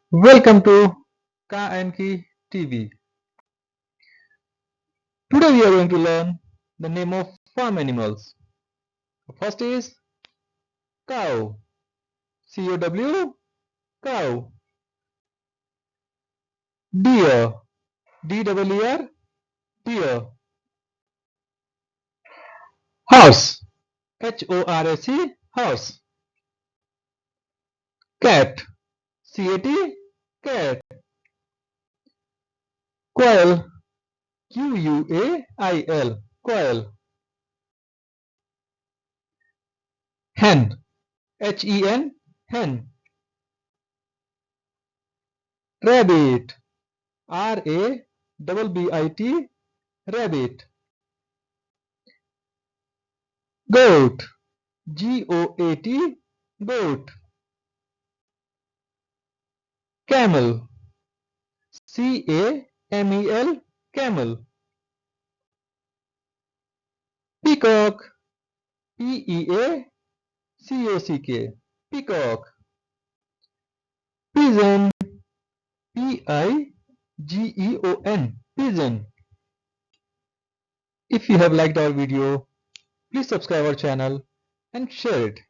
Welcome to Ka and Ki TV. Today we are going to learn the name of farm animals. First is cow. C-O-W, cow. Deer. D-E-E-R, deer. Horse. H-O-R-S-E, horse. Cat. C-A-T, cat. Quail. Q-U-A-I-L, quail. Hen. H-E-N, hen. Rabbit. R-A-B-B-I-T, rabbit. Goat. G-O-A-T, goat. Camel. C-A-M-E-L, camel. Peacock. P-E-A-C-O-C-K, peacock. Pigeon. P-I-G-E-O-N, pigeon. If you have liked our video, please subscribe our channel and share it.